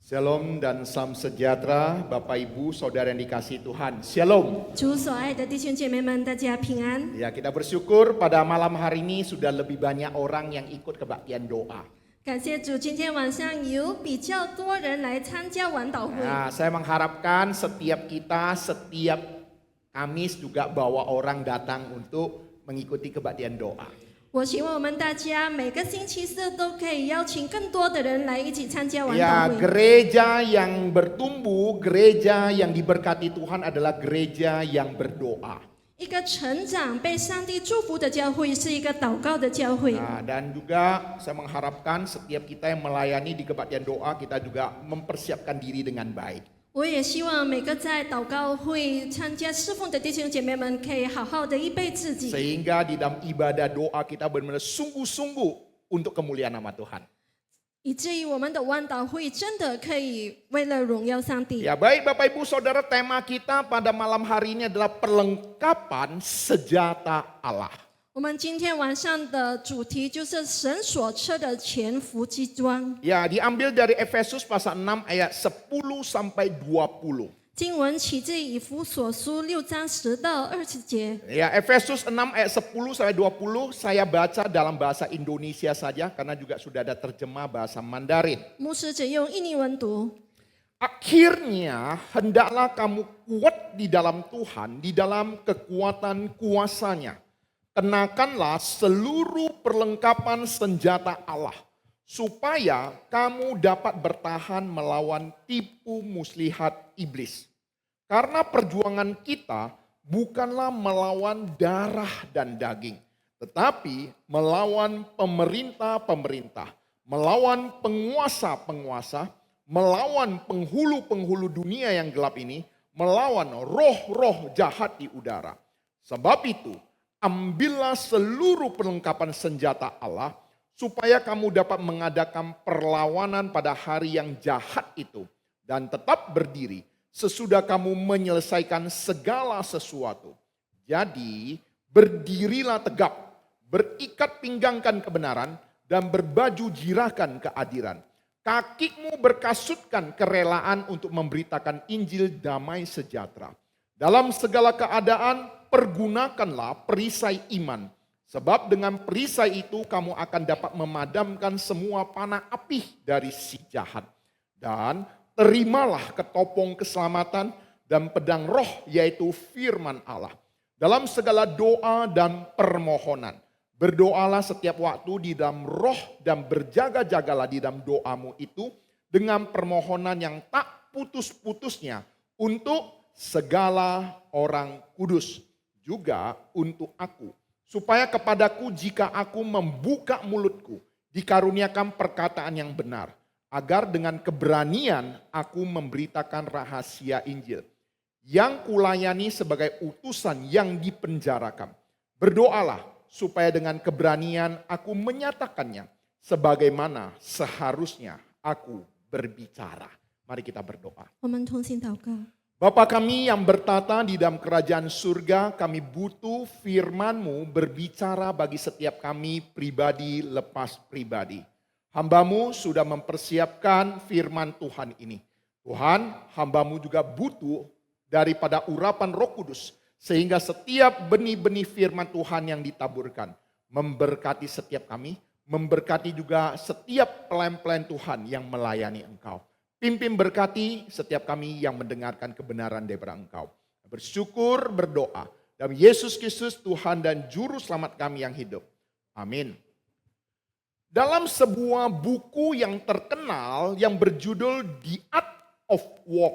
Shalom dan salam sejahtera Bapak Ibu Saudara yang dikasihi Tuhan. Shalom. 主所爱的弟兄姐妹们，大家平安。 Ya, kita bersyukur pada malam hari ini sudah lebih banyak orang yang ikut kebaktian doa. 感谢主，今天晚上有比较多人来参加晚祷会。 Nah, saya mengharapkan setiap kita setiap Kamis juga bawa orang datang untuk mengikuti kebaktian doa. 我希望我们大家每个星期四都可以邀请更多的人来一起参加晚 Ya, 祷会。 gereja yang bertumbuh, gereja yang diberkati Tuhan adalah gereja yang berdoa. 一个成长被上帝祝福的教会，是一个祷告的教会。 Nah, dan juga saya mengharapkan setiap kita yang melayani di kebaktian doa kita juga mempersiapkan diri dengan baik. 我也希望每个在祷告会参加侍奉的弟兄姐妹们，可以好好的预备自己， Sehingga di dalam ibadah doa kita benar-benar sungguh-sungguh untuk kemuliaan nama Tuhan. 以至于我们的晚祷会真的可以为了荣耀上帝。 Ya, baik Bapak Ibu Saudara, tema kita pada malam hari ini adalah perlengkapan senjata Allah. 我们今天晚上的主题就是神所赐的全副机装。 Ya, diambil dari Efesus pasal 6 ayat 10 sampai 20. 经文起自以弗所书6章10到20节。 Ya, Efesus 6 ayat 10 sampai 20 saya baca dalam bahasa Indonesia saja karena juga sudah ada terjemah bahasa Mandarin. 牧师只用印尼文读。 Akhirnya hendaklah kamu kuat di dalam Tuhan, di dalam kekuatan kuasa-Nya. Kenakanlah seluruh perlengkapan senjata Allah, supaya kamu dapat bertahan melawan tipu muslihat iblis. Karena perjuangan kita bukanlah melawan darah dan daging, tetapi melawan pemerintah-pemerintah, melawan penguasa-penguasa, melawan penghulu-penghulu dunia yang gelap ini, melawan roh-roh jahat di udara. Sebab itu, ambillah seluruh perlengkapan senjata Allah, supaya kamu dapat mengadakan perlawanan pada hari yang jahat itu, dan tetap berdiri sesudah kamu menyelesaikan segala sesuatu. Jadi, berdirilah tegap, berikat pinggangkan kebenaran, dan berbaju jirahkan keadilan. Kakimu berkasutkan kerelaan untuk memberitakan Injil damai sejahtera. Dalam segala keadaan, pergunakanlah perisai iman. Sebab dengan perisai itu kamu akan dapat memadamkan semua panah api dari si jahat. Dan terimalah ketopong keselamatan dan pedang roh, yaitu firman Allah. Dalam segala doa dan permohonan, berdoalah setiap waktu di dalam roh dan berjaga-jagalah di dalam doamu itu dengan permohonan yang tak putus-putusnya untuk segala orang kudus, juga untuk aku, supaya kepadaku jika aku membuka mulutku dikaruniakan perkataan yang benar, agar dengan keberanian aku memberitakan rahasia Injil yang kulayani sebagai utusan yang dipenjarakan. Berdoalah supaya dengan keberanian aku menyatakannya sebagaimana seharusnya aku berbicara. Mari kita berdoa. 我们同心祷告。 Bapa kami yang bertata di dalam kerajaan surga, kami butuh firman-Mu berbicara bagi setiap kami pribadi lepas pribadi. Hamba-Mu sudah mempersiapkan firman Tuhan ini. Tuhan, hamba-Mu juga butuh daripada urapan Roh Kudus, sehingga setiap benih-benih firman Tuhan yang ditaburkan memberkati setiap kami, memberkati juga setiap pelayan-pelayan Tuhan yang melayani Engkau. Pimpin berkati setiap kami yang mendengarkan kebenaran daripada Engkau. Bersyukur, berdoa. Dalam Yesus Kristus Tuhan dan Juru Selamat kami yang hidup. Amin. Dalam sebuah buku yang terkenal yang berjudul The Art of War.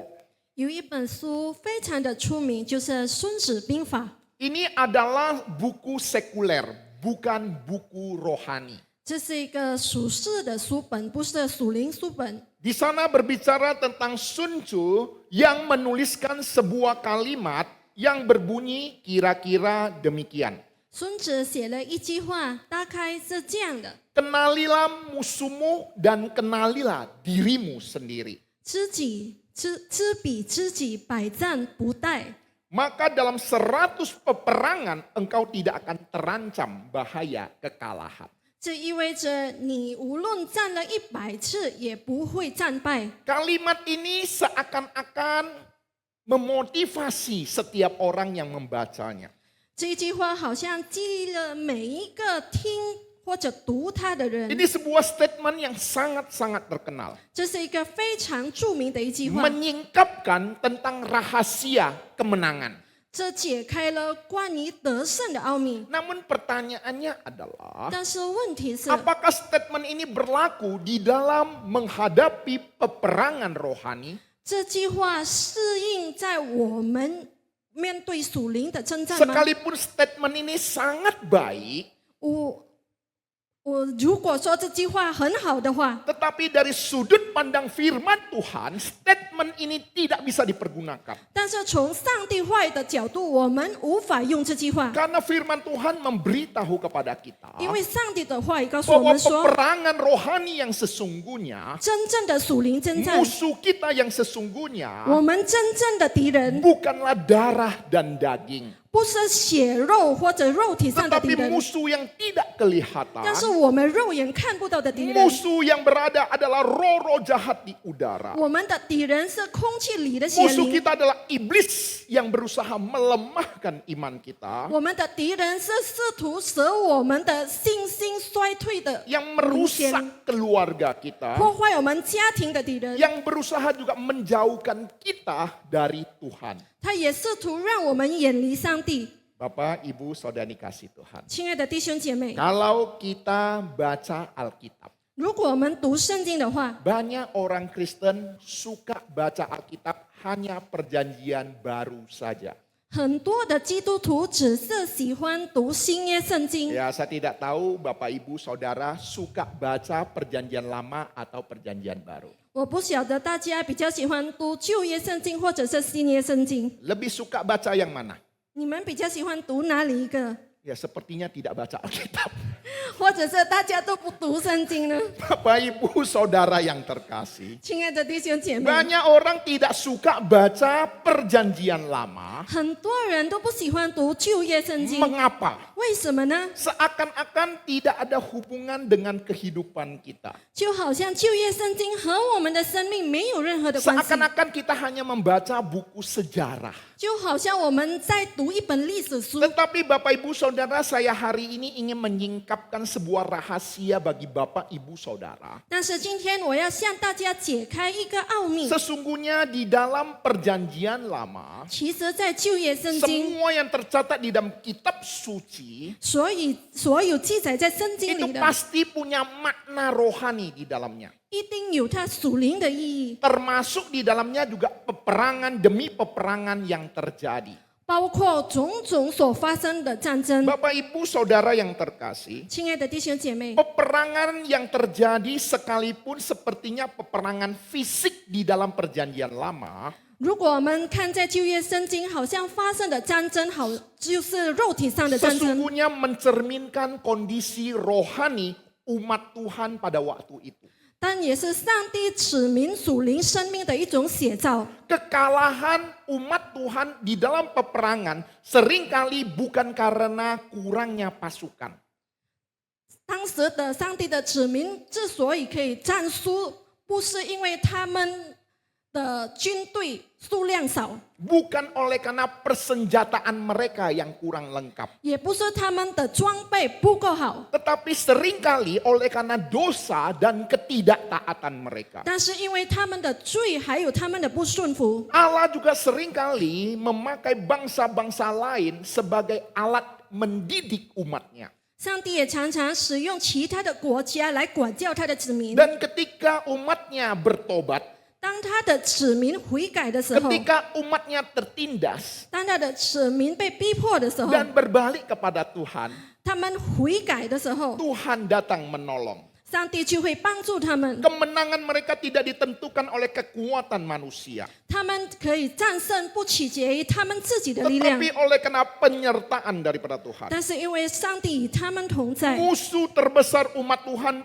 有一本书非常的出名，就是《孙子兵法》。 Ini adalah buku sekuler, bukan buku rohani. 这是一个属世的书本，不是属灵书本。 Di sana berbicara tentang Sun Tzu yang menuliskan sebuah kalimat yang berbunyi kira-kira demikian. 孙子写了一句话，大概是这样的： Kenalilah musuhmu dan kenalilah dirimu sendiri. 知彼知己，百战不殆。 Maka dalam 100 peperangan engkau tidak akan terancam bahaya kekalahan. 这意味着你无论战了100次，也不会战败。 Kalimat ini seakan-akan memotivasi setiap orang yang membacanya. 这一句话好像激励了每一个听或者读它的人。 Ini sebuah statement yang sangat-sangat terkenal. 这是一个非常著名的一句话， Menyingkapkan tentang rahasia kemenangan. 这解开了关于得胜的奥秘。 Namun pertanyaannya adalah, 但是问题是， apakah statement ini berlaku di dalam menghadapi peperangan rohani? 这句话适应在我们面对属灵的征战吗？ Sekalipun statement ini sangat baik, 我如果说这句话很好的话， tetapi dari sudut pandang firman Tuhan, statement ini tidak bisa dipergunakan. 但是从上帝话语的角度，我们无法用这句话， Karena firman Tuhan memberitahu kepada kita 因为上帝的话语告诉我 bahwa 们说， peperangan rohani yang sesungguhnya, 真正的属灵征战， musuh kita yang sesungguhnya 我们真正的敌人 bukanlah darah dan daging, 不是血肉或者肉体上的敌 tetapi 人， musuh yang tidak kelihatan, 但是我们肉眼看不到的敌人。 musuh yang berada adalah roh-roh jahat di udara. 我们的敌人是空气里的邪 Musuh 灵， kita adalah iblis yang berusaha melemahkan iman kita, 我们的敌人是试图使我们的信心衰退的 yang 灵邪 merusak 灵， keluarga kita, 破坏我们家庭的敌人， yang berusaha juga menjauhkan kita dari Tuhan. 他也试图让我们远离上帝。 Bapak, Ibu, Saudari kasih Tuhan. 亲爱的弟兄姐妹， Kalau kita baca Alkitab, 如果我们读圣经的话， banyak orang Kristen suka baca Alkitab hanya perjanjian baru saja. 很多的基督徒只是喜欢读新约圣经。 Ya, saya tidak tahu Bapak, Ibu, Saudara suka baca perjanjian lama atau perjanjian baru. 我不晓得大家比较喜欢读旧约圣经或者是新约圣经， Lebih suka baca yang mana? 你们比较喜欢读哪里一个？ Ya, sepertinya tidak baca Alkitab. 或者是大家都不读圣经呢？ Bapak, Ibu, Saudara yang terkasih. 亲爱的弟兄姐妹， Banyak orang tidak suka baca perjanjian lama. 很多人都不喜欢读旧约圣经， Mengapa? 为什么呢？ Seakan-akan tidak ada hubungan dengan kehidupan kita. 就好像旧约圣经和我们的生命没有任何的关系， Seakan-akan kita hanya membaca buku sejarah. 就好像我们在读一本历史书。 Tetapi Bapak Ibu Saudara, saya hari ini ingin menyingkapkan sebuah rahasia bagi Bapak Ibu Saudara. 但是今天我要向大家解开一个奥秘， Sesungguhnya di dalam perjanjian lama, 其实，在旧约圣经， semua yang tercatat di dalam kitab suci 所有记载在圣经 itu 里的， pasti punya makna rohani di dalamnya. 一定有它属灵的意义， Termasuk di dalamnya juga peperangan demi peperangan yang terjadi. 包括种种所发生的战争。 Bapak Ibu Saudara yang terkasih, 亲爱的弟兄姐妹， peperangan yang terjadi sekalipun sepertinya peperangan fisik di dalam perjanjian lama, 如果我们看在旧约圣经，好像发生的战争，好就是肉体上的战争， sesungguhnya mencerminkan kondisi rohani umat Tuhan pada waktu itu. 但也是上帝指明属灵生命的一种写照。 Kekalahan umat Tuhan di dalam peperangan seringkali bukan karena kurangnya pasukan. 当时的上帝的子民之所以可以战输，不是因为他们的军队数量少， Bukan oleh karena persenjataan mereka yang kurang lengkap. 也不是他们的装备不够好， Tetapi seringkali oleh karena dosa dan ketidaktaatan mereka. 但是因为他们的罪还有他们的不顺服， Allah juga seringkali memakai bangsa-bangsa lain sebagai alat mendidik umatnya. 上帝也常常使用其他的国家来管教他的子民。 Dan ketika umatnya bertobat, 当他的子民悔改的时候， ketika umatnya tertindas 当他的子民被逼迫的时候， dan berbalik kepada Tuhan, 他们悔改的时候， Tuhan datang menolong. 上帝就会帮助他们， Kemenangan mereka tidak ditentukan oleh kekuatan manusia, 他们可以战胜，不取决于他们自己的力量， tetapi oleh karena penyertaan daripada Tuhan. 但是因为上帝与他们同在， Musuh terbesar umat Tuhan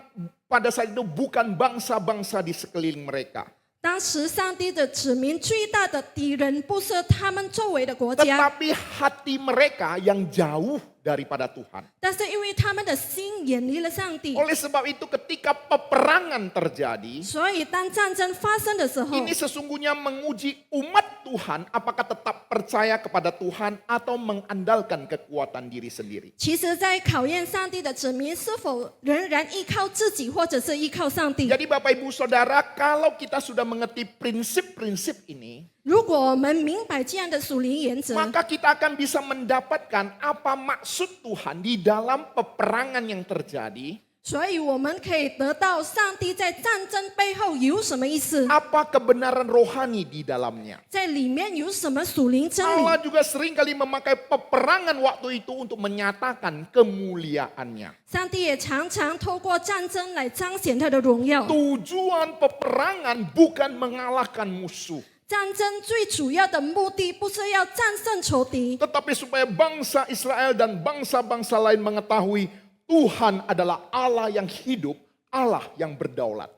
pada saat itu bukan bangsa-bangsa di sekeliling mereka, 当时上帝的子民最大的敌人不是他们周围的国家， tetapi hati mereka yang jauh daripada Tuhan. 但是因为他们的心远离了上帝， Oleh sebab itu ketika peperangan terjadi, 所以当战争发生的时候， ini sesungguhnya menguji umat Tuhan apakah tetap percaya kepada Tuhan atau mengandalkan kekuatan diri sendiri. 其实在考验上帝的子民是否仍然依靠自己，或者是依靠上帝。 Jadi Bapak Ibu Saudara, kalau kita sudah mengerti prinsip-prinsip ini, 如果我们明白这样的属灵原则， maka kita akan bisa mendapatkan apa maksud Tuhan di dalam peperangan yang terjadi, 所以我们可以得到上帝在战争背后有什么意思， apa kebenaran rohani di dalamnya. 在里面有什么属灵真理。 Allah juga seringkali memakai peperangan waktu itu untuk menyatakan kemuliaannya. 上帝也常常透过战争来彰显他的荣耀。 Tujuan peperangan bukan mengalahkan musuh, 战争最主要的目的不是要战胜仇敌， tetapi supaya bangsa Israel dan bangsa-bangsa lain mengetahui Tuhan adalah Allah yang hidup, Allah yang berdaulat.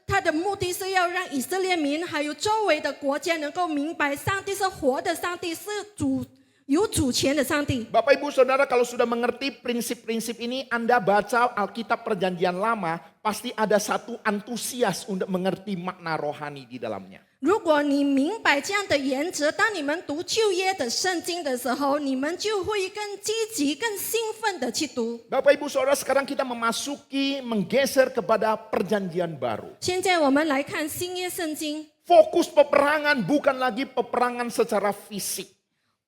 他的目的是要让以色列民还有周围的国家能够明白，上帝是活的上帝，是有主权的上帝。 Bapak Ibu Saudara, kalau sudah mengerti prinsip-prinsip ini, Anda baca Alkitab Perjanjian Lama, pasti ada satu antusias untuk mengerti makna rohani di dalamnya. 如果你明白这样的原则，当你们读旧约的圣经的时候，你们就会更积极、更兴奋的去读。 Bapak Ibu Saudara, sekarang kita menggeser kepada Perjanjian Baru. 现在我们来看新约圣经， Fokus peperangan bukan lagi peperangan secara fisik.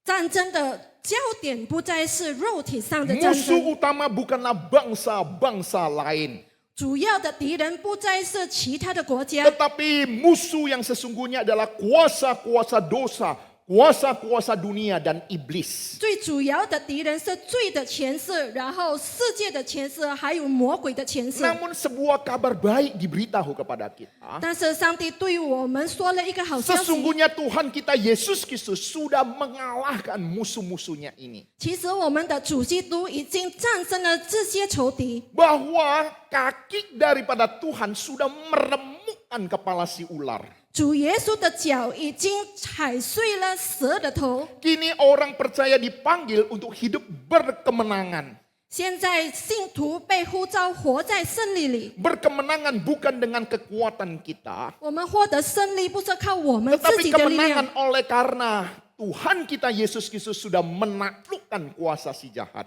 战争的焦点不再是肉体上的战 Musuh 争， utama bukanlah bangsa-bangsa lain. 主要的敌人不再是其他的国家， Tetapi musuh yang sesungguhnya adalah kuasa-kuasa dosa, kuasa-kuasa dunia dan iblis. 最主要的敌人是罪的权势，然后世界的权势，还有魔鬼的权势。 Namun sebuah kabar baik diberitahu kepada kita. 但是上帝对我们说了一个好消息， Sesungguhnya Tuhan kita Yesus Kristus sudah mengalahkan musuh-musuhnya ini. 其实我们的主基督已经战胜了这些仇敌。 Bahwa kaki daripada Tuhan sudah meremukkan kepala si ular. 主耶稣的脚已经踩碎了蛇的头。 Kini orang percaya dipanggil untuk hidup berkemenangan. 现在信徒被呼召活在胜利里， Berkemenangan bukan dengan kekuatan kita, 我们获得胜利不是靠我们自 tetapi 己的力量， kemenangan oleh karena Tuhan kita Yesus Kristus sudah menaklukkan kuasa si jahat.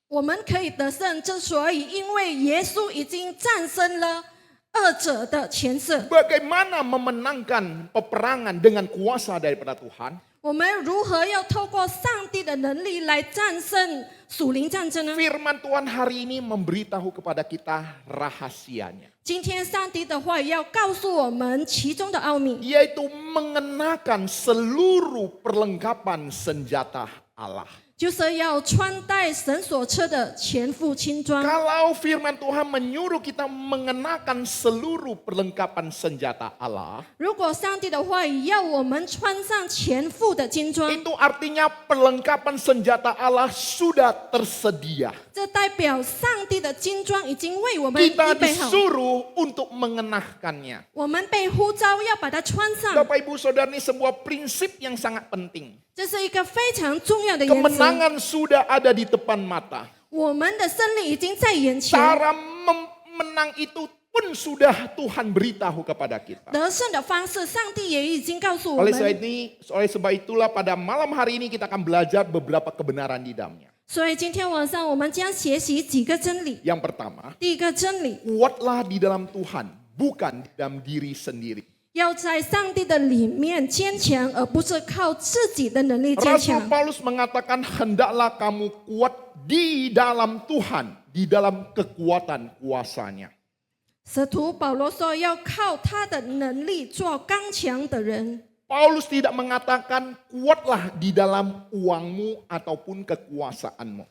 我们可以得胜，之所以因为耶稣已经战胜了恶者的权势。 Bagaimana memenangkan peperangan dengan kuasa daripada Tuhan? 我们如何要透过上帝的能力来战胜属灵战争呢？ Firman Tuhan hari ini memberitahu kepada kita rahasianya, 今天上帝的话语要告诉我们其中的奥秘， yaitu mengenakan seluruh perlengkapan senjata Allah. 就是要穿戴神所赐的全副轻装。 Kalau firman Tuhan menyuruh kita mengenakan seluruh perlengkapan senjata Allah, 如果上帝的话语要我们穿上全副的轻装， itu artinya perlengkapan senjata Allah sudah tersedia. 这代表上帝的轻装已经为我们预 Kita 备好， disuruh untuk mengenakannya. 我们被呼召要把它穿上， Bapak Ibu Saudara, ini sebuah prinsip yang sangat penting. 这是一个非常重要的原则。 Kemenangan sudah ada di depan mata. 我们的胜利已经在眼前， Cara menang itu pun sudah Tuhan beritahu kepada kita. 得胜的方式，上帝也已经告诉我 Oleh 们。 sebab itulah pada malam hari ini kita akan belajar beberapa kebenaran di dalamnya. 所以今天晚上我们将学习几个真理。 Yang pertama, 第一个真理， kuatlah di dalam Tuhan, bukan di dalam diri sendiri. 要在上帝的里面坚强，而不是靠自己的能力坚 Rasul 强。 Paulus mengatakan hendaklah kamu kuat di dalam Tuhan, di dalam kekuatan kuasanya. 使徒保罗说，要靠他的能力做刚强的人。 Paulus tidak mengatakan kuatlah di dalam uangmu ataupun kekuasaanmu.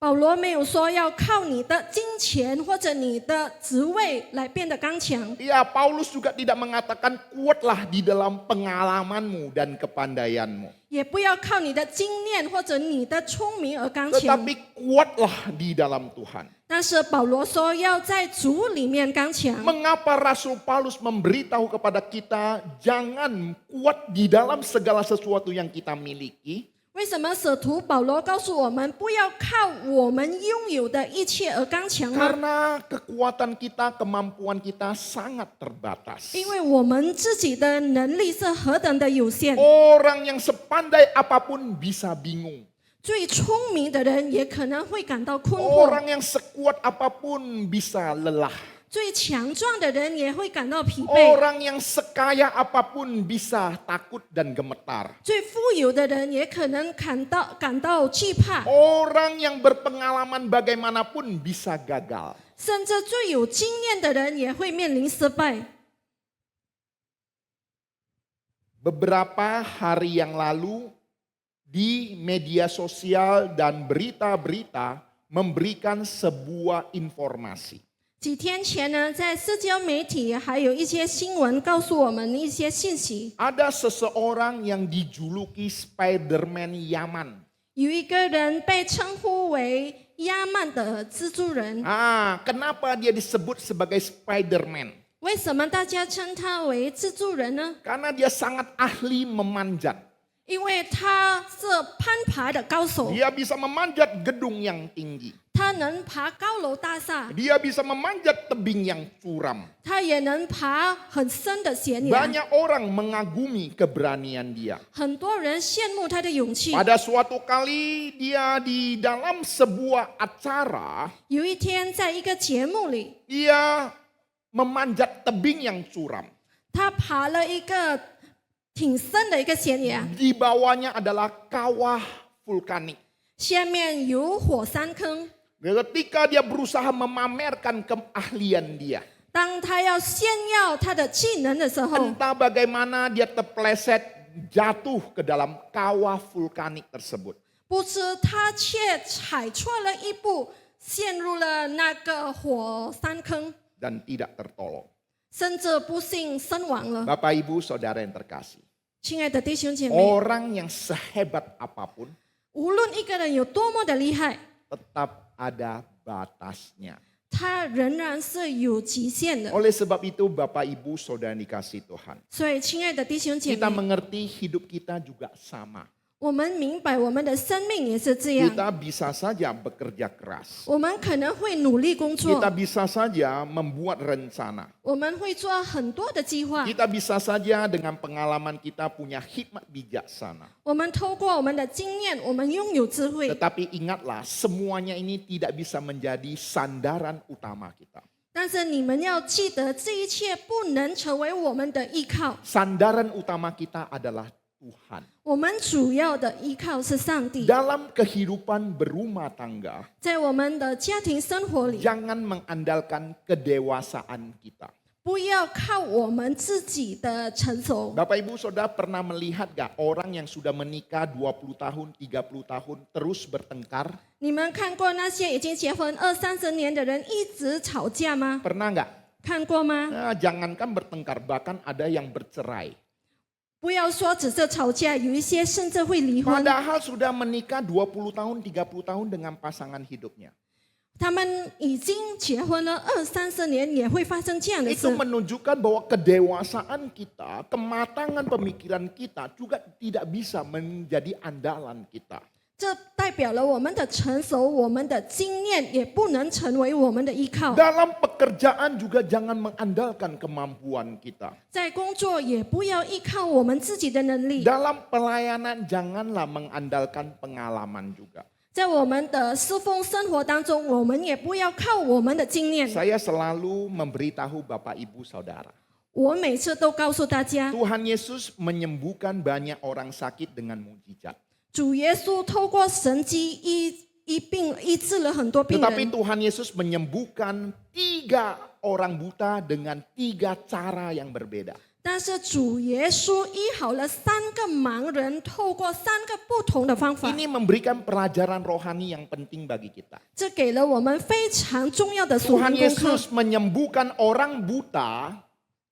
保罗没有说要靠你的金钱或者你的职位来变得刚强， Ya, Paulus juga tidak mengatakan kuatlah di dalam pengalamanmu dan kepandaianmu. 也不要靠你的经验或者你的聪明而刚强。 Tetapi kuatlah di dalam Tuhan. 但是保罗说要在主里面刚强。 Mengapa Rasul Paulus memberitahu kepada kita jangan kuat di dalam segala sesuatu yang kita miliki? 为什么使徒保罗告诉我们不要靠我们拥有的一切而刚强呢？ Karena kekuatan kita, kemampuan kita sangat terbatas. 因为我们自己的能力是何等的有限， Orang yang sepandai apapun bisa bingung. 最聪明的人也可能会感到困惑， Orang yang sekuat apapun bisa lelah. 最强壮的人也会感到疲惫， Orang yang sekaya apapun bisa takut dan gemetar. 最富有的人也可能感到惧怕， Orang yang berpengalaman bagaimanapun bisa gagal. 甚至最有经验的人也会面临失败。 Beberapa hari yang lalu di media sosial dan berita-berita memberikan sebuah informasi. 几天前呢，在社交媒体还有一些新闻告诉我们一些信息， Ada seseorang yang dijuluki Spiderman Yaman. 有一个人被称呼为亚曼的蜘蛛人。 Kenapa dia disebut sebagai Spiderman? 为什么大家称他为蜘蛛人呢？ Karena dia sangat ahli memanjat. 因为他是攀爬的高手， Dia bisa memanjat gedung yang tinggi. 他能爬高楼大厦， Dia bisa memanjat tebing yang curam. 他也能爬很深的悬崖。 Banyak orang mengagumi keberanian dia. 很多人羡慕他的勇气。 Pada suatu kali dia di dalam sebuah acara, 有一天，在一个节目里， dia memanjat tebing yang curam. 他爬了一个挺深的一个悬崖， Di bawahnya adalah kawah vulkanik. 下面有火山坑。 Ketika dia berusaha memamerkan keahlian dia, 当他要炫耀他的技能的时候， entah bagaimana dia terpeleset jatuh ke dalam kawah vulkanik tersebut. 不知他却踩错了一步，陷入了那个火山坑， Dan tidak tertolong. 甚至不幸身亡了。 Bapak Ibu Saudara yang terkasih, 亲爱的弟兄姐妹， orang yang sehebat apapun 无论一个人有多么的厉害， tetap ada batasnya. 他仍然是有极限的。 Oleh sebab itu Bapak Ibu Saudara yang dikasih Tuhan, 所以，亲爱的弟兄姐 kita 妹， mengerti hidup kita juga sama. 我们明白我们的生命也是这样。 Kita bisa saja bekerja keras. 我们可能会努力工作， Kita bisa saja membuat rencana. 我们会做很多的计划， Kita bisa saja dengan pengalaman kita punya hikmat bijaksana. 我们透过我们的经验，我们拥有智慧。 Tetapi ingatlah, semuanya ini tidak bisa menjadi sandaran utama kita. 但是你们要记得，这一切不能成为我们的依靠。 Sandaran utama kita adalah Tuhan. 我们主要的依靠是上帝。 Dalam kehidupan berumah tangga, 在我们的家庭生活里， jangan mengandalkan kedewasaan kita. 不要靠我们自己的成熟。 Bapak Ibu Saudara pernah melihat gak orang yang sudah menikah 20 tahun, 30 tahun terus bertengkar? 你们看过那些已经结婚20-30年的人一直吵架吗？ Pernah gak? 看过吗？ Jangankan bertengkar, bahkan ada yang bercerai. 不要说只是吵架，有一些甚至会离婚。 Padahal sudah menikah 20 tahun, 30 tahun dengan pasangan hidupnya. 他们已经结婚了20-30年，也会发生这样的事 Itu。menunjukkan bahwa kedewasaan kita, kematangan pemikiran kita juga tidak bisa menjadi andalan kita. 这代表了我们的成熟，我们的经验也不能成为我们的依靠。 Dalam pekerjaan juga jangan mengandalkan kemampuan kita. 在工作也不要依靠我们自己的能力， Dalam pelayanan janganlah mengandalkan pengalaman juga. 在我们的侍奉生活当中，我们也不要靠我们的经验。 Saya selalu memberitahu Bapak Ibu Saudara, 我每次都告诉大家， Tuhan Yesus menyembuhkan banyak orang sakit dengan mujizat. 主耶稣透过神迹医治了很多病 Tetapi 人， Tuhan Yesus menyembuhkan 3 orang buta dengan 3 cara yang berbeda. 但是主耶稣医好了3个盲人，透过3个不同的方法， Ini memberikan pelajaran rohani yang penting bagi kita. 这给了我们非常重要的属 Tuhan 灵功课。 Yesus menyembuhkan orang buta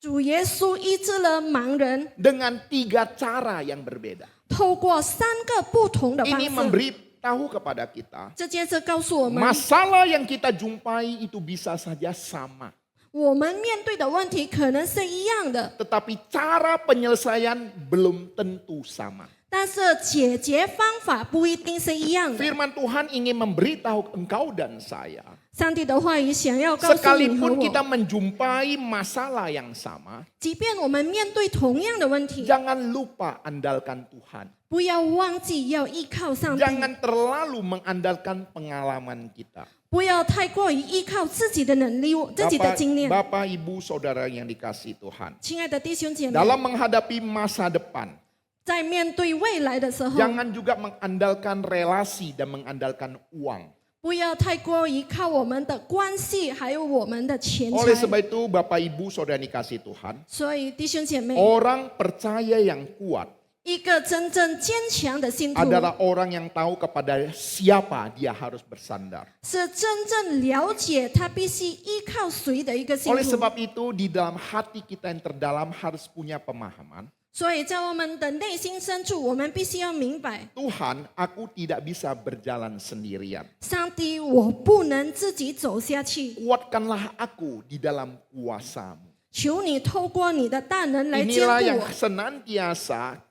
主耶稣医治了盲人， dengan 3 cara yang berbeda. 透过3个不同的方 Ini 式。 memberitahu kepada kita, 这件事告诉我们， masalah yang kita jumpai itu bisa saja sama. 我们面对的问题可能是一样的， Tetapi cara penyelesaian belum tentu sama. 但是解决方法不一定是一样的。 Firman Tuhan ingin memberitahu engkau dan saya. 上帝的话语想要告诉你和 Sekalipun 我， kita menjumpai masalah yang sama, 即便我们面对同样的问题， jangan lupa andalkan Tuhan. 不要忘记要依靠上帝， Jangan terlalu mengandalkan pengalaman kita. 不要太过于依靠自己的能力、自己的经验。 Bapak, Ibu, Saudara yang dikasihi Tuhan. 亲爱的弟兄姐妹， Dalam menghadapi masa depan, 在面对未来的时候， jangan juga mengandalkan relasi dan mengandalkan uang. 不要太过于靠我们的关系，还有我们的钱 Oleh 财。 sebab itu, Bapak, Ibu, Saudara yang dikasihi Tuhan, 所以弟兄姐妹， orang percaya yang kuat 一个真正坚强的信徒， adalah orang yang tahu kepada siapa dia harus bersandar. 是真正了解他必须依靠谁的一个信 Oleh 徒。 sebab itu, di dalam hati kita yang terdalam harus punya pemahaman. 所以在我们的内心深处，我们必须要明白， Tuhan, aku tidak bisa berjalan sendirian. 上帝，我不能自己走下去， Kuatkanlah aku di dalam kuasa-Mu. 求你透过你的大能来兼 Inilah 顾 yang 我。 senantiasa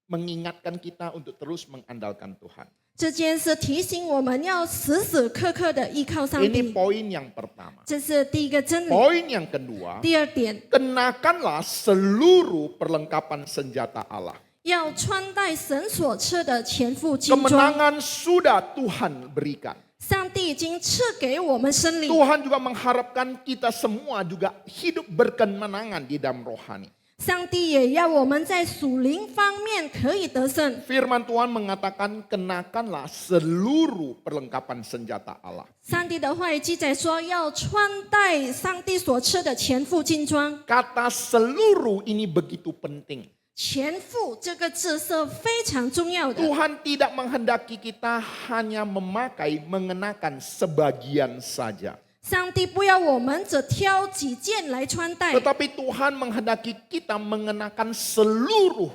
mengingatkan kita untuk terus mengandalkan Tuhan. 这件事提醒我们要时时刻刻的依靠上 Ini 帝， poin yang pertama. 这是第一个真理。 Poin yang kedua, 第二点， kenakanlah seluruh perlengkapan senjata Allah. 要穿戴神所赐的全副军装。 Kemenangan sudah Tuhan berikan. 上帝已经赐给我们胜利， Tuhan juga mengharapkan kita semua juga hidup berkemenangan di dalam rohani. 上帝也要我们在属灵方面可以得胜。 Firman Tuhan mengatakan kenakanlah seluruh perlengkapan senjata Allah. 上帝的话语记载说，要穿戴上帝所赐的全副军装。 Kata seluruh ini begitu penting. 全副这个字是非常重要的。 Tuhan tidak menghendaki kita hanya mengenakan sebagian saja. 上帝不要我们只挑几件来穿戴， Tetapi Tuhan menghendaki kita mengenakan seluruh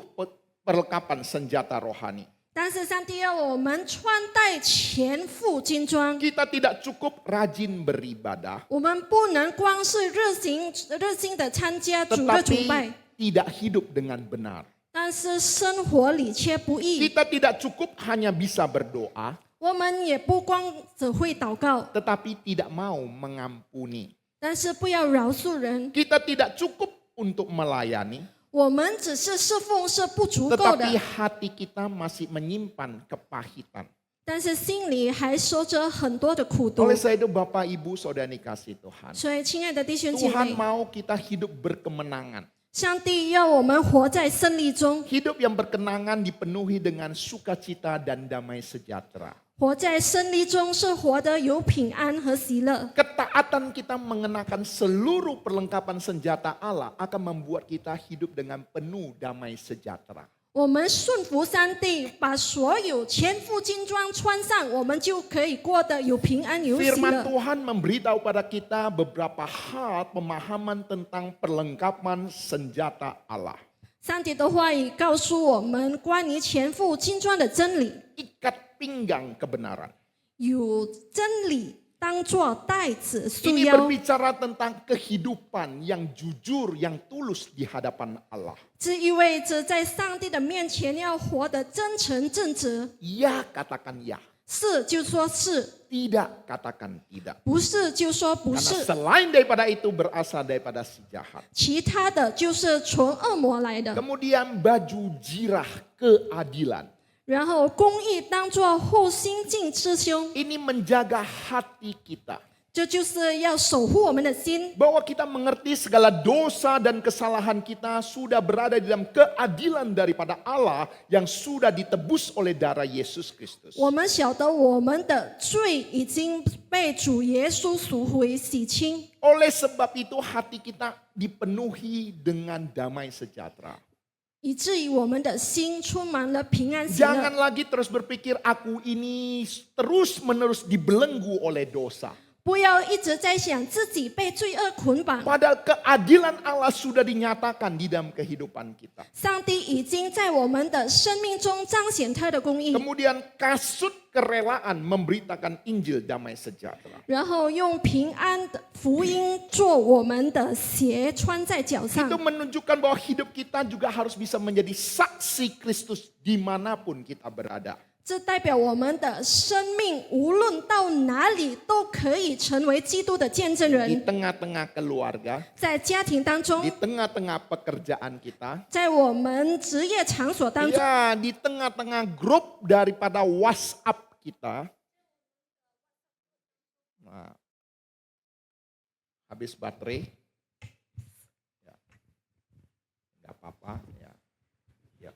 perlengkapan senjata rohani. 但是上帝要我们穿戴全副军装。 Kita tidak cukup rajin beribadah, 我们不能光是热心的参加主的崇拜， tetapi tidak hidup dengan benar. 但是生活里却不义。 Kita tidak cukup hanya bisa berdoa, 我们也不光只会祷告， tetapi tidak mau mengampuni. 但是不要饶恕人。 Kita tidak cukup untuk melayani, 我们只是侍奉是不足够的 tetapi，hati kita masih menyimpan kepahitan. 但是心里还收着很多的苦毒 Oleh。sebab itu Bapak Ibu Saudara dikasihi Tuhan, 所以，亲爱的弟兄姐 Tuhan 妹， mau kita hidup berkemenangan. 上帝要我们活在胜利中， Hidup yang berkenangan dipenuhi dengan sukacita dan damai sejahtera. 活在胜利中是活得有平安和喜乐。 Ketaatan kita mengenakan seluruh perlengkapan senjata Allah akan membuat kita hidup dengan penuh damai sejahtera. 我们顺服上帝，把所有全副军装穿上，我们就可以过得有平安有喜 Firman 乐。 Tuhan memberitahu pada kita beberapa hal pemahaman tentang perlengkapan senjata Allah. 上帝的话语告诉我们关于全副军装的真理， Ikat pinggang kebenaran. 有真理当作带子束 Ini 腰， berbicara tentang kehidupan yang jujur, yang tulus di hadapan Allah. 这意味着在上帝的面前要活得真诚正直， Ya katakan ya, 是就说是， tidak katakan tidak. 不是就说不 Karena 是， selain daripada itu berasal daripada si jahat. 其他的就是从恶魔来的。 Kemudian baju jirah keadilan. 然后公义当作护心镜之胸， Ini menjaga hati kita. 这就是要守护我们的心， Bahwa kita mengerti segala dosa dan kesalahan kita sudah berada di dalam keadilan daripada Allah yang sudah ditebus oleh darah Yesus Kristus. 我们晓得我们的罪已经被主耶稣赎回洗清， Oleh sebab itu hati kita dipenuhi dengan damai sejahtera. 以至于我们的心充满了平安喜乐。 Jangan lagi terus berpikir aku ini terus menerus dibelenggu oleh dosa. 不要一直在想自己被罪恶捆绑。 Padahal keadilan Allah sudah dinyatakan di dalam kehidupan kita. 上帝已经在我们的生命中彰显他的公义， Kemudian kasut kerelaan memberitakan Injil damai sejahtera. 然后用平安的福音做我们的鞋穿在脚上 Itu。menunjukkan bahwa hidup kita juga harus bisa menjadi saksi Kristus dimanapun kita berada. 这代表我们的生命无论到哪里都可以成为基督的见证 Di 人， tengah-tengah keluarga, 在家庭当中 di，tengah-tengah pekerjaan kita, 在我们职业场所当中， ya di tengah-tengah grup daripada WhatsApp kita. Nah, habis baterai, ya, nggak apa-apa. Ya. Ya.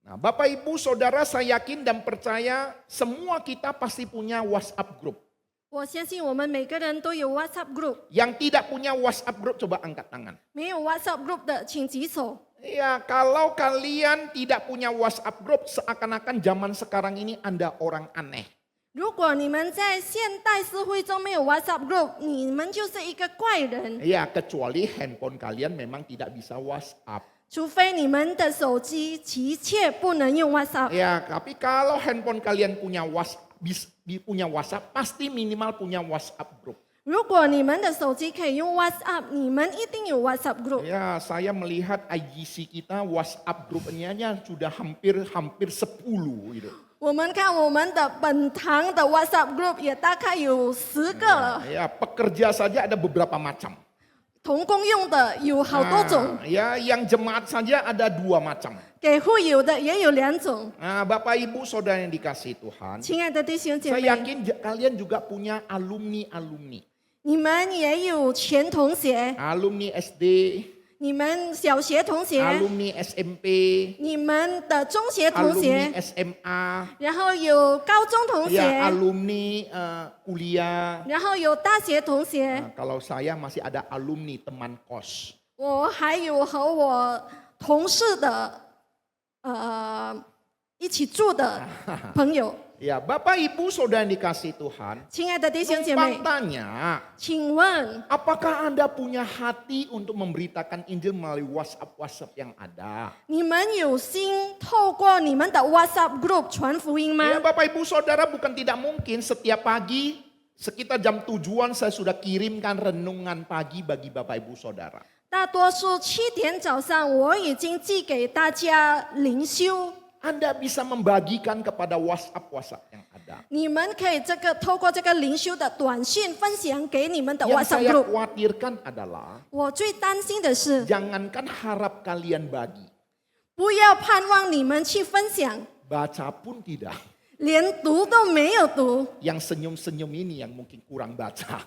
Nah, Bapak Ibu Saudara, saya yakin dan percaya semua kita pasti punya WhatsApp group. 我相信我们每个人都有 WhatsApp group， Yang tidak punya WhatsApp group coba angkat tangan. 没有 WhatsApp group 的请举手。 Ya, kalau kalian tidak punya WhatsApp group, seakan-akan zaman sekarang ini Anda orang aneh. 如果你们在现代社会中没有 WhatsApp group， 你们就是一个怪人。 Ya, kecuali handphone kalian memang tidak bisa WhatsApp. 除非你们的手机的确不能用 WhatsApp， Ya, tapi kalau handphone kalian punya WhatsApp, pasti minimal punya WhatsApp group. 如果你们的手机可以用 WhatsApp， 你们一定有 WhatsApp group。 Ya, saya melihat IGC kita WhatsApp grupnya sudah hampir 10 gitu. 我们看我们的本堂的 WhatsApp group 也大概有10个了， Ya, pekerja saja ada beberapa macam. 同工用的有好多种， Ya, yang jemaat saja ada 2 macam. 给会友的也有2种。 Nah, Bapak Ibu Saudara yang dikasihi Tuhan, 亲爱的弟兄姐 saya 妹， yakin kalian juga punya alumni-alumni. 你们也有前同学， Alumni SD, 你们小学同学， alumni SMP, 你们的中学同 alumni 学， SMA, 然后有高中同 ya 学， alumni kuliah. 然后有大学同学， Nah, kalau saya masih ada alumni teman kos. 我还有和我同事的一起住的朋友。 Ya, Bapak Ibu Saudara yang dikasihi Tuhan, 亲爱的弟兄姐 numpang 妹， tanya, 请问 apakah Anda punya hati untuk memberitakan Injil melalui WhatsApp yang ada? 你们有心透过你们的 WhatsApp group 传福音吗？ Ya, Bapak Ibu Saudara, bukan tidak mungkin setiap pagi sekitar jam 7-an saya sudah kirimkan renungan pagi bagi Bapak Ibu Saudara. 大多数7点早上，我已经寄给大家灵修。 Anda bisa membagikan kepada WhatsApp yang ada. 你们可以透过这个灵修的短信分享给你们的 Yang WhatsApp saya group。 khawatirkan adalah 我最担心的是， jangankan harap kalian bagi, 不要盼望你们去分享， baca pun tidak. 连读都没有读。 Yang senyum-senyum ini yang mungkin kurang baca.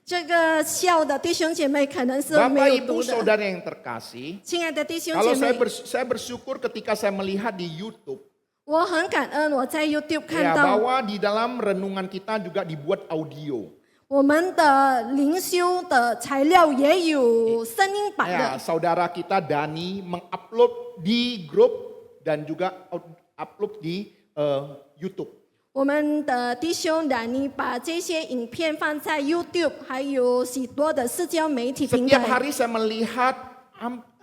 这个笑的弟兄姐妹可能是 Bapak 没有 Ibu 读的。 Saudara yang terkasih, 亲爱的弟兄 kalau 姐 saya 妹， saya bersyukur ketika saya melihat di YouTube 我很感恩我在 YouTube 看 ya 到 bahwa di dalam renungan kita juga dibuat audio. 我们的灵修的材料也有声音版 Ya, 的。 saudara kita Dani mengupload di grup dan juga upload di YouTube. 我们的弟兄冉尼把这些影片放在 YouTube， 还有许多的社交媒体平 Setiap 台。 hari saya melihat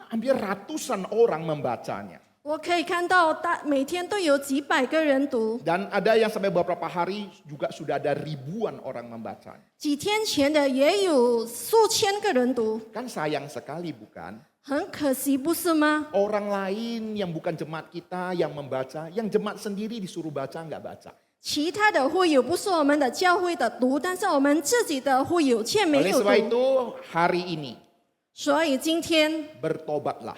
hampir ratusan orang membacanya. 我可以看到每天都有几百个人读， Dan ada yang sampai beberapa hari juga sudah ada ribuan orang membacanya. 几天前的也有数千个人读， Kan sayang sekali bukan? 很可惜，不是吗？ Orang lain yang bukan jemaat kita yang membaca, yang jemaat sendiri disuruh baca nggak baca. 其他的会友不是我们的教会的读，但是我们自己的会友却没 Oleh 有 sebab 读。 itu hari ini 所以今天 bertobatlah.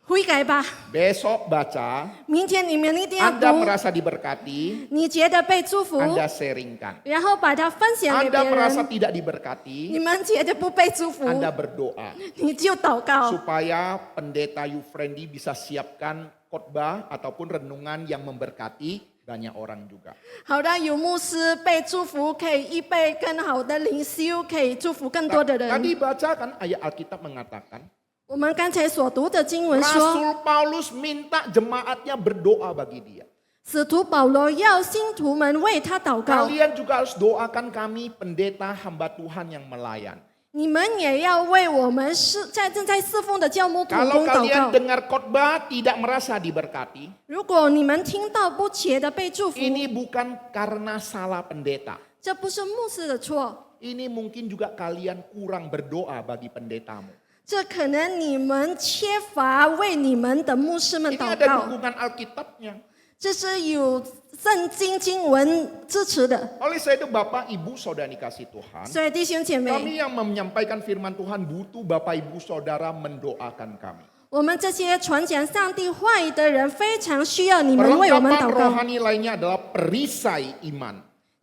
悔改吧， Besok baca, 明天你们一定要 Anda 读。 merasa diberkati, 你觉得被祝福， Anda sharingkan. 然后把它分享给别 Anda merasa 人。 tidak diberkati, 你们觉得不被祝福， Anda berdoa 你就祷告， supaya pendeta Yufrendi bisa siapkan khotbah ataupun renungan yang memberkati banyak orang juga. 好让有牧师被祝福，可以预备更好的灵修，可以祝福更多的人。 Tadi baca kan ayat Alkitab mengatakan, 我们刚才所读的经文说， Rasul Paulus minta jemaatnya berdoa bagi dia. 使徒保罗要信徒们为他祷告， Kalian juga harus doakan kami pendeta hamba Tuhan yang melayan. 你们也要为我们正在侍奉的教牧同 Kalau 工祷 kalian 告。 dengar khotbah tidak merasa diberkati, 如果你们听到不洁的被祝福， ini bukan karena salah pendeta. 这不是牧师的错， Ini mungkin juga kalian kurang berdoa bagi pendetamu. 这可能你们缺乏为你们的牧师们 Ini 祷 ada 告， dukungan Alkitabnya. 这是有圣经经文支持的。 Oleh sebab itu Bapak Ibu Saudara dikasih Tuhan, 所以弟兄姐妹， kami yang menyampaikan firman Tuhan butuh Bapak Ibu Saudara mendoakan kami. 我们这些传讲上帝话语的人非常需要你们为我们 Perlengkapan 祷告。 rohani lainnya adalah perisai iman.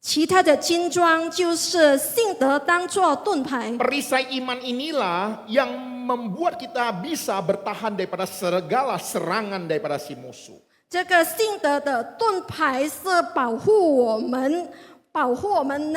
其他的金装就是信德当作盾牌， Perisai iman inilah yang membuat kita bisa bertahan daripada segala serangan daripada si musuh. 这个信德的盾牌是保护我们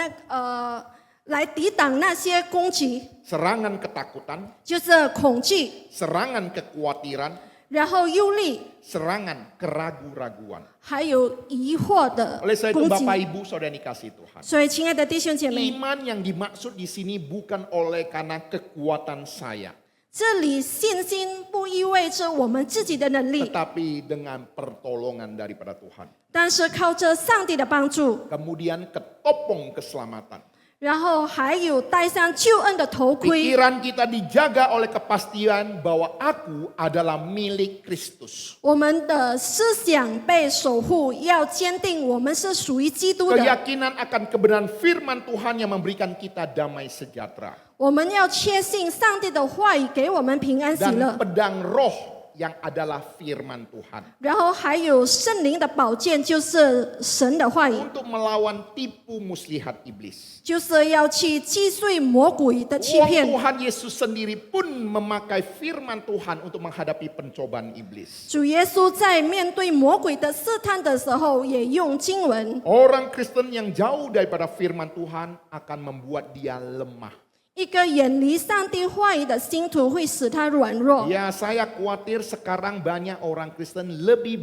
来抵挡那些攻击， Serangan ketakutan, 就是恐惧， serangan kekhawatiran, 然后忧虑， serangan keraguan-raguan. 还有疑惑的 Oleh sebab itu 攻 Bapak 击。 Ibu Saudara dikasih Tuhan. 所以，亲爱的弟兄姐妹， Iman yang dimaksud di sini bukan oleh karena kekuatan saya, 这里信心不意味着我们自己的能力， tetapi dengan pertolongan daripada Tuhan. 但是靠着上帝的帮助， Kemudian ketopong keselamatan. 然后还有戴上救恩的头盔。 Pikiran kita dijaga oleh kepastian bahwa aku adalah milik Kristus. 我们的思想被守护，要坚定我们是属于基督的。 Keyakinan akan kebenaran firman Tuhan yang memberikan kita damai sejahtera. 我们要确信上帝的话语给我们平安喜 Dan 乐， pedang roh yang adalah firman Tuhan. 然后还有圣灵的宝剑，就是神的话语， Untuk melawan tipu muslihat iblis. 就是要去击碎魔鬼的欺 Uang 骗。 Tuhan Yesus sendiri pun memakai firman Tuhan untuk menghadapi pencobaan iblis. 主耶稣在面对魔鬼的试探的时候，也用经文。 Orang Kristen yang jauh daripada firman Tuhan akan membuat dia lemah. 一个远离上帝话语的信徒会使他软弱。 Ya, saya khawatir sekarang banyak orang Kristen lebih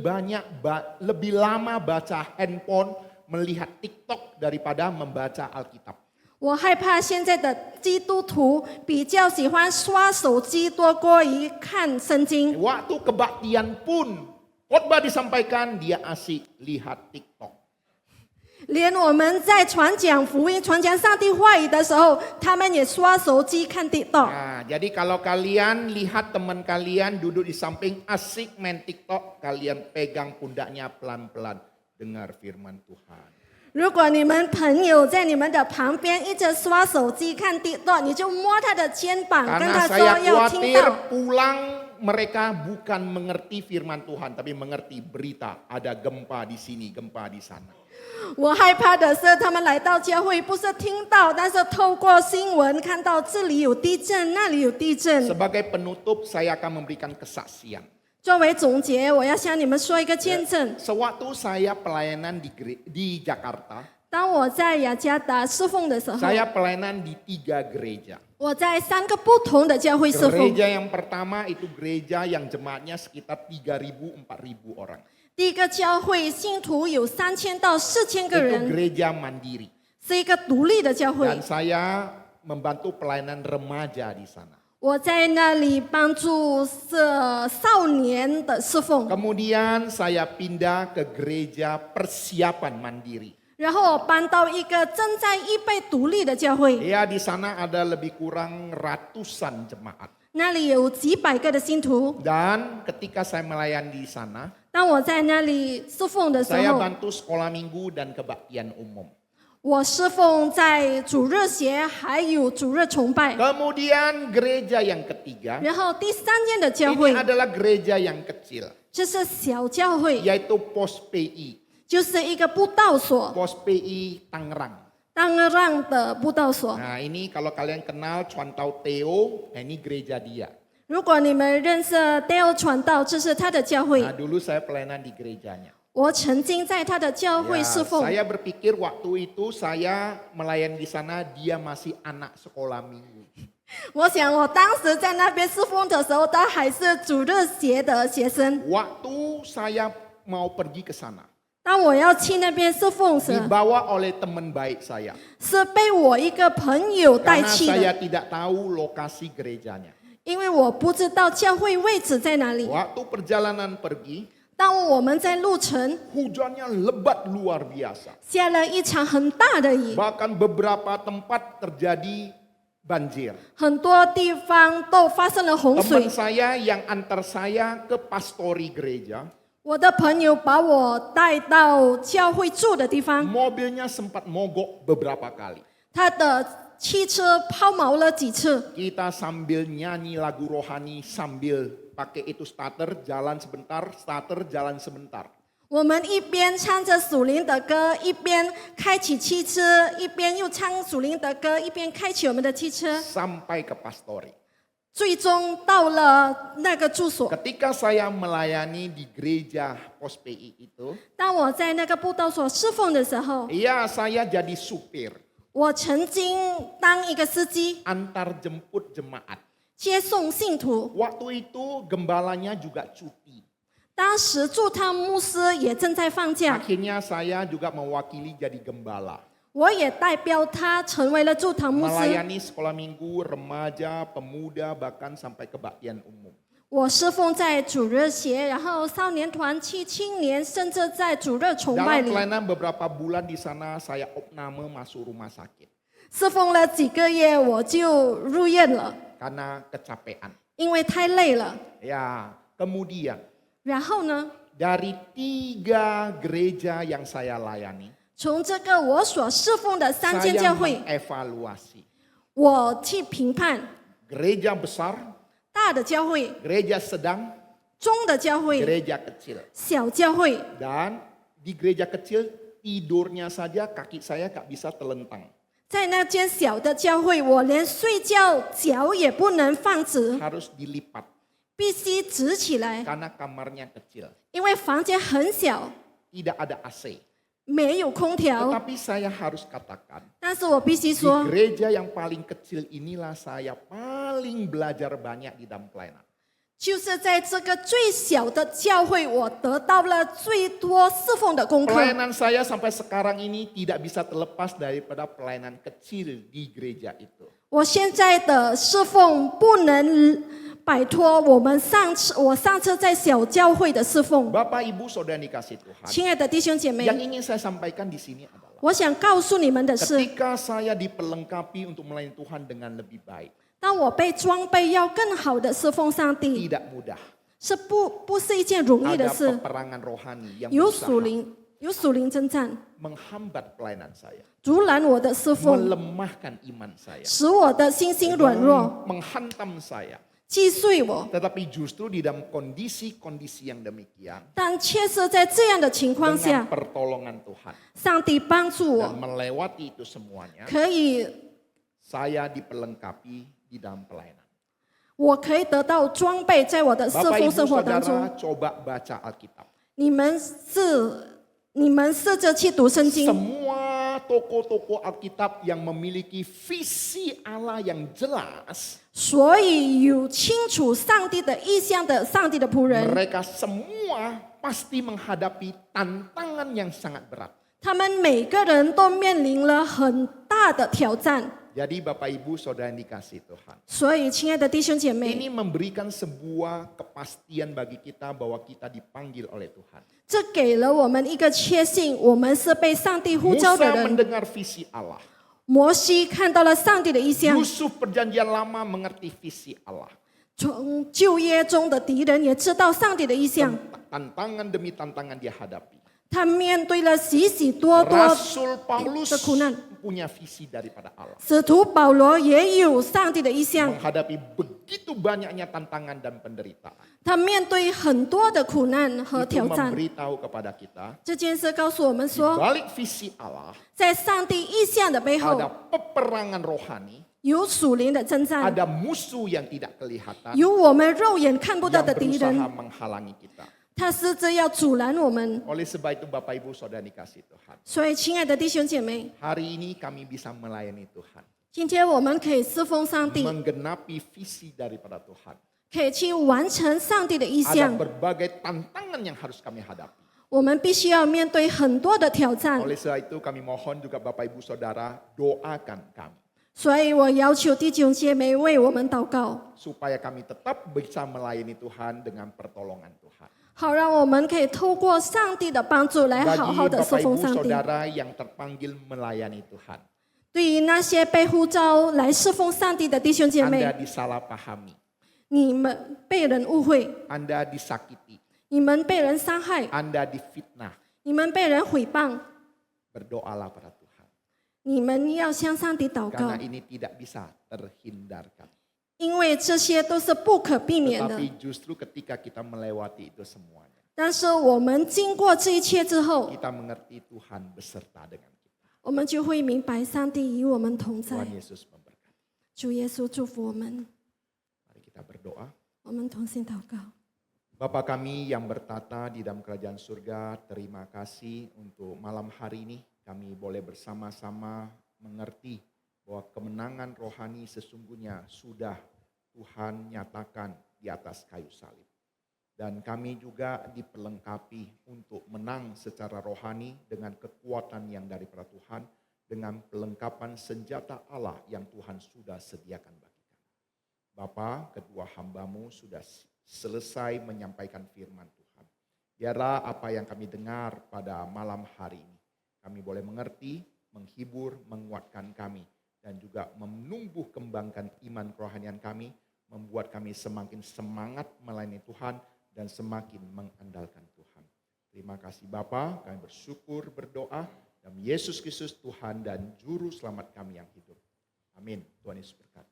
lama baca handphone, melihat TikTok daripada membaca Alkitab. 我害怕现在的基督徒比较喜欢刷手机多过于看圣经。 Waktu kebaktian pun khotbah disampaikan, dia asyik lihat TikTok. 连我们在传讲福音、传讲上帝话语的时候，他们也刷手机看 TikTok。 Nah, jadi kalau kalian lihat teman kalian duduk di samping asik main TikTok, kalian pegang pundaknya pelan-pelan, dengar firman Tuhan. 如果你们朋友在你们的旁边一直刷手机看 TikTok， 你就摸他的肩膀，跟 Karena 他 saya 说要听 khawatir 到。 pulang mereka bukan mengerti firman Tuhan, tapi mengerti berita. Ada gempa di sini, gempa di sana. 我害怕的是，他们来到教会不是听到，但是透过新闻看到这里有地震，那里有地震。 Sebagai penutup, saya akan memberikan kesaksian. 作为总结，我要向你们说一个见证。 Sewaktu saya pelayanan di Jakarta, 当我在雅加达侍奉的时候， saya pelayanan di 3 gereja. 我在3个不同的教会侍奉。 Gereja yang pertama itu gereja yang jemaatnya sekitar 3.000-4.000 orang. 第一个教会信徒有3000到4000个 Itu 人， gereja mandiri. 是一个独立的教会 Dan。saya membantu pelayanan remaja di sana. 我在那里帮助少年的侍奉， Kemudian saya pindah ke gereja persiapan mandiri. 然后我搬到一个正在预备独立的教会， Ya, di sana ada lebih kurang ratusan jemaat. 那里有几百个的信徒。 Dan ketika saya melayani di sana, 当我在那里侍奉的时 saya 候， bantu sekolah minggu dan kebaktian umum. 我侍奉在主日学还有主日崇拜。 Kemudian gereja yang ketiga, 然后第3间的教 ini 会 adalah gereja yang kecil, 这是小教会， yaitu Pos PI. 就是一个布道所， Pos PI Tangerang. 当让的布道所。 Nah, ini kalau kalian kenal Cuantau Theo, nah ini gereja dia. 如果你们认识 Dale 传道，这是他的教会。 Nah, dulu saya pelayanan di gerejanya. 我曾经在他的教会 Ya, 侍奉。 saya berpikir waktu itu saya melayani di sana, dia masih anak sekolah minggu. 我想我当时在那边侍奉的时候，他还是主日学的学生。 Waktu saya mau pergi ke sana, 当我要去那边侍奉时， dibawa oleh teman baik saya. 是被我一个朋友带 Karena 去 saya 的， tidak tahu lokasi gerejanya. 因为我不知道教会位置在哪里。 Waktu perjalanan pergi, 当我们在路程 hujannya lebat luar biasa. 下了一场很大的雨， Bahkan beberapa tempat terjadi banjir. 很多地方都发生了洪 Teman 水。 saya yang antar saya ke pastori gereja, 我的朋友把我带到教会住的地方， mobilnya sempat mogok beberapa kali. 他的汽车抛锚了几次。 Kita sambil nyanyi lagu rohani sambil pakai itu starter, jalan sebentar. 我们一边唱着属灵的歌，一边开启汽车，一边又唱属灵的歌，一边开启我们的汽车， Sampai ke pastori. 最终到了那个住所。 Ketika saya melayani di gereja Pos PI itu, 当我在那个布道所侍奉的时候， ya saya jadi supir 我曾经当一个司机， antar jemput jemaat. 接送信徒。 Waktu itu gembalanya juga cuti. 当时驻堂牧师也正在放假， Akhirnya saya juga mewakili jadi gembala. 我也代表他成为了驻堂牧师。 Melayani sekolah minggu, remaja, pemuda, bahkan sampai kebaktian umum. 我侍奉在主日学，然后少年团、青年，甚至在主日崇拜 Dalam 里 pelayanan beberapa bulan di sana saya opname masuk rumah sakit 侍奉了几个月，我就入院了， karena kecapean. 因为太累了。 Ya, kemudian 然后呢， dari 3 gereja yang saya layani, 从这个我所侍奉的3间 saya 教会， mengevaluasi 我去评判 gereja besar, 大的教会、 gereja sedang, 中的教会、 gereja kecil. 小教会。 Dan di gereja kecil tidurnya saja kaki saya gak bisa telentang. 在那间小的教会，我连睡觉脚也不能放直， Harus dilipat 必须直起来， karena kamarnya kecil. 因为房间很小， Tidak ada AC. 没有空调。 Tetapi saya harus katakan, 但是我必须 di 说， gereja yang paling kecil inilah saya paling belajar banyak di dalam pelayanan. 就是在这个最小的教会，我得到了最多侍奉的功课。 Pelayanan saya sampai sekarang ini tidak bisa terlepas daripada pelayanan kecil di gereja itu. 我现在的侍奉不能摆脱我上次在小教会的侍奉。 Bapak Ibu Saudara yang dikasih Tuhan, 亲爱的弟兄姐妹， yang ingin saya sampaikan di sini adalah 我想告诉你们的是， ketika saya diperlengkapi untuk melayani Tuhan dengan lebih baik, 当我被装备要更好的侍奉上帝， tidak mudah. 是不是一件容易的 Ada 事？ peperangan rohani yang 有 berusaha 属灵征战， menghambat pelayanan saya, 阻拦我的侍奉， melemahkan iman saya, 使我的信心软弱， menghantam saya. 击碎我。 Tetapi justru di dalam kondisi-kondisi yang demikian, 但确实在这样的情况 dengan 下， pertolongan Tuhan 上帝帮助 dan 我， melewati itu semuanya, 可以， saya diperlengkapi di dalam pelayanan. 我可以得到装备，在我的侍 Bapak 奉 Ibu 生活当中。 Saudara coba baca Alkitab. 你们试着去读圣经， Semua tokoh-tokoh Alkitab yang memiliki visi Allah yang jelas, 所以有清楚上帝的意向的上帝的仆人， mereka semua pasti menghadapi tantangan yang sangat berat. 他们每个人都面临了很大的挑战。 Jadi Bapak Ibu Saudara yang dikasih Tuhan, 所以，亲爱的弟兄姐妹， ini memberikan sebuah kepastian bagi kita bahwa kita dipanggil oleh Tuhan. 这给了我们一个确信，我们是被上帝呼召的 Musa 人。 mendengar visi Allah. 摩西看到了上帝的意向， Yusuf perjanjian lama mengerti visi Allah. 从旧约中的敌人也知道上帝的意向。 Tantangan demi tantangan dia hadapi. 他面对了许许多多 Rasul Paulus 的苦难， punya visi daripada Allah. 使徒保罗也有上帝的意向。 Menghadapi begitu banyaknya tantangan dan penderitaan. 他面对很多的苦难和 Itu 挑战。 memberitahu kepada kita, 这件事告诉我们说， balik visi Allah 在上帝意向的背后 ada peperangan rohani, 有属灵的征战， ada musuh yang tidak kelihatan 有我们肉眼看不到 yang 的敌 berusaha 人， menghalangi kita. 他试着要阻拦我们。 Oleh sebab itu Bapak Ibu Saudara dikasih Tuhan, 所以，亲爱的弟兄姐妹， hari ini kami bisa melayani Tuhan, 今天我们可以侍奉上帝， menggenapi visi daripada Tuhan. 可以去完成上帝的意 Ada 向。 berbagai tantangan yang harus kami hadapi. 我们必须要面对很多的挑战。 Oleh sebab itu kami mohon juga Bapak Ibu Saudara doakan kami. 所以我要求弟兄姐妹为我们祷告， Supaya kami tetap bisa melayani Tuhan dengan pertolongan Tuhan. 好让我们可以透过上帝的帮助来好 Bagi 好的侍 Bapak 奉 Ibu 上帝。 Saudara yang terpanggil melayani Tuhan. 对于那些被呼召来侍奉上帝的弟兄姐 Anda 妹， disalahpahami, 你们被人误会， Anda disakiti, 你们被人伤害， Anda difitnah. 你们被人毁谤， Berdoalah pada Tuhan. 你们要向上帝祷告 Karena，ini tidak bisa terhindarkan. 因为这些都是不可避免的。 Tetapi justru ketika kita melewati itu semuanya, 但是我们经过这一切之后， kita mengerti Tuhan beserta dengan kita. 我们就会明白上帝与我们同在。 Tuhan Yesus memberkati. 主耶稣祝福我们， Mari kita berdoa. 我们同心祷告。 Bapa kami yang bertata di dalam kerajaan surga, terima kasih untuk malam hari ini kami boleh bersama-sama mengerti bahwa kemenangan rohani sesungguhnya sudah Tuhan nyatakan di atas kayu salib. Dan kami juga diperlengkapi untuk menang secara rohani dengan kekuatan yang daripada Tuhan, dengan pelengkapan senjata Allah yang Tuhan sudah sediakan bagi kami. Bapa, kedua hamba-Mu sudah selesai menyampaikan firman Tuhan. Biarlah apa yang kami dengar pada malam hari ini, kami boleh mengerti, menghibur, menguatkan kami, dan juga menumbuh kembangkan iman kerohanian kami, membuat kami semakin semangat melayani Tuhan dan semakin mengandalkan Tuhan. Terima kasih Bapa, kami bersyukur berdoa dalam Yesus Kristus Tuhan dan Juru Selamat kami yang hidup. Amin. Tuhan Yesus berkati.